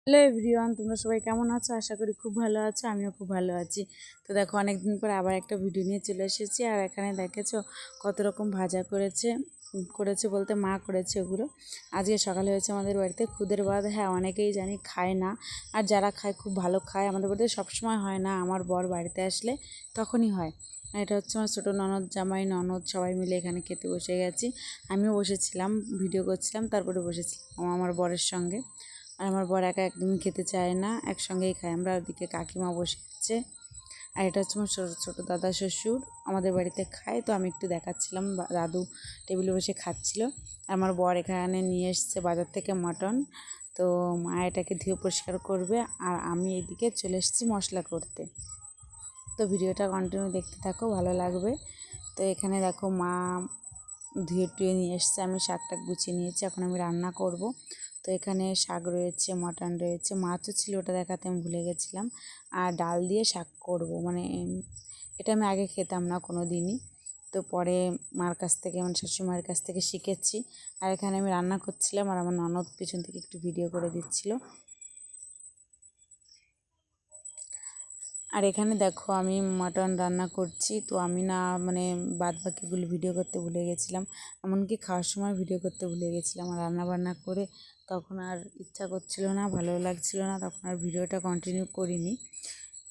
Hello everyone, তোমরা সবাই কেমন আছো? আশা করি খুব ভালো আছো। আমিও খুব ভালো আছি। তো দেখো, অনেকদিন পর আবার একটা ভিডিও নিয়ে চলে এসেছি। আর এখানে দেখেছো কত রকম ভাজা করেছে বলতে মা করেছে ওগুলো। আজকে সকালে হয়েছে আমাদের বাড়িতে খুদের ভাত। হ্যাঁ, অনেকেই জানি খায় না, আর যারা খায় খুব ভালো খায়। আমাদের বাড়িতে সবসময় হয় না, আমার বর বাড়িতে আসলে তখনই হয়। আর এটা হচ্ছে আমার ছোটো ননদ, জামাই, ননদ সবাই মিলে এখানে খেতে বসে গেছি। আমিও বসেছিলাম, ভিডিও করছিলাম, তারপরে বসেছিলাম আমার বরের সঙ্গে। আর আমার বর একা একদমই খেতে চায় না, একসঙ্গেই খাই আমরা। ওদিকে কাকিমা বসে আছে। আর এটা হচ্ছে আমার ছোটো দাদা শ্বশুর, আমাদের বাড়িতে খায়। তো আমি একটু দেখাচ্ছিলাম, দাদু টেবিলে বসে খাচ্ছিল। আমার বর এখানে নিয়ে এসছে বাজার থেকে মটন। তো মা এটাকে ধুয়ে পরিষ্কার করবে, আর আমি এইদিকে চলে এসেছি মশলা করতে। তো ভিডিওটা কন্টিনিউ দেখতে থাকো, ভালো লাগবে। তো এখানে দেখো মা ধুয়ে টুয়ে নিয়ে এসছে, আমি শাকটা গুছিয়ে নিয়েছি, এখন আমি রান্না করব। তো এখানে শাক রয়েছে, মটন রয়েছে, মাছও ছিল, ওটা দেখাতে আমি ভুলে গেছিলাম। আর ডাল দিয়ে শাক করব, মানে এটা আমি আগে খেতাম না কোনো দিনই। তো পরে মার কাছ থেকে, মানে শাশুড়িমার কাছ থেকে শিখেছি। আর এখানে আমি রান্না করছিলাম, আর আমার ননদ পিছন থেকে একটু ভিডিও করে দিচ্ছিল। আর এখানে দেখো আমি মাটন রান্না করছি। তো আমি না, মানে বাদ বাকিগুলো ভিডিও করতে ভুলে গেছিলাম, এমনকি খাওয়ার সময় ভিডিও করতে ভুলে গেছিলাম। আর রান্না বান্না করে তখন আর ইচ্ছা করছিল না, ভালো লাগছিল না, তখন আর ভিডিওটা কন্টিনিউ করিনি।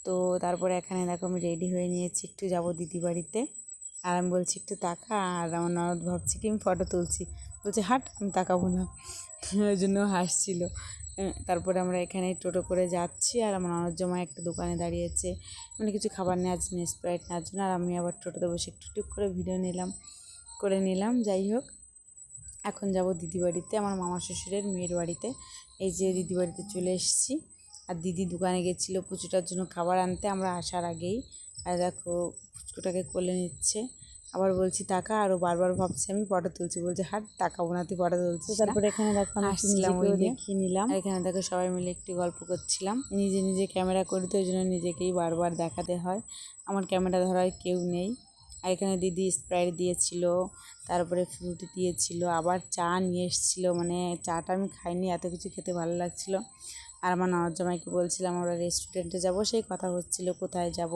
তো তারপরে এখানে দেখো আমি রেডি হয়ে নিয়েছি, একটু যাবো দিদি বাড়িতে। আর আমি বলছি একটু তাকা, আর আমার ননদ ভাবছি কি আমি ফটো তুলছি, বলছে হাট, আমি তাকাবো না। ওই জন্য হাসছিল। তারপরে আমরা এখানে টোটো করে যাচ্ছি, আর আমার ননদ জামাই একটা দোকানে দাঁড়িয়েছে, মানে কিছু খাবার নেওয়ার জন্য, স্প্রাইট নেওয়ার জন্য। আর আমি আবার টোটোতে বসে একটু টুক করে ভিডিও করে নিলাম। যাই হোক, এখন যাব দিদি বাড়িতে, আমার মামা শ্বশুরের মেয়ের বাড়িতে। এই যে দিদি বাড়িতে চলে এসেছি। আর দিদি দোকানে গেছিলো পুচুটার জন্য খাবার আনতে আমরা আসার আগেই। আর দেখো পুচকুটাকে কোলে নিচ্ছে, আবার বলছি টাকা, আরও বারবার ভাবছি আমি ফটো তুলছি, বলছে হাট, তাকাবো না, তুই ফটো তুলছিস। তারপরে এখানে দেখো আমি আসছিলাম, ওই দেখিয়ে নিলাম। আর এখানে দেখো সবাই মিলে একটু গল্প করছিলাম। নিজে নিজে ক্যামেরা করি, তো ওই জন্য নিজেকেই বারবার দেখাতে হয়, আমার ক্যামেরা ধরার কেউ নেই। আর এখানে দিদি স্প্রাইট দিয়েছিল, তারপরে ফ্রুটি দিয়েছিল, আবার চা নিয়ে এসেছিলো। মানে চাটা আমি খাইনি, এত কিছু খেতে ভালো লাগছিলো। আর আমার ননদ জামাইকে বলছিলাম আমরা রেস্টুরেন্টে যাব, সেই কথা হচ্ছিল কোথায় যাব।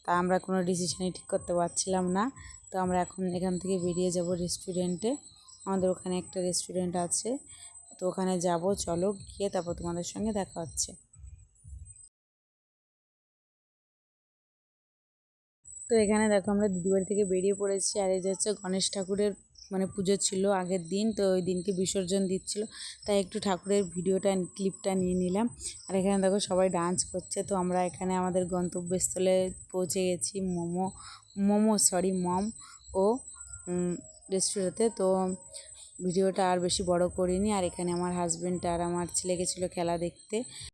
তা আমরা কোনো ডিসিশনই ঠিক করতে পারছিলাম না। তো আমরা এখন এখান থেকে বেরিয়ে যাব রেস্টুরেন্টে। আমাদের ওখানে একটা রেস্টুরেন্ট আছে, তো ওখানে যাব, চলো গিয়ে তারপর তোমাদের সঙ্গে দেখা হচ্ছে। তো এখানে দেখো আমরা দিদিবাড়ি থেকে বেরিয়ে পড়েছি। আর এই যে হচ্ছে গণেশ ঠাকুরের, মানে পুজো ছিল আগের দিন, তো ওই দিনকে বিসর্জন দিচ্ছিল, তাই একটু ঠাকুরের ক্লিপটা নিয়ে নিলাম। আর এখানে দেখো সবাই ডান্স করছে। তো আমরা এখানে আমাদের গন্তব্যস্থলে পৌঁছে গেছি, মম ও রেস্টুরেন্টে। তো ভিডিওটা আর বেশি বড় করিনি। আর এখানে আমার হাজব্যান্ড আর আমার ছেলে গেছিলো খেলা দেখতে।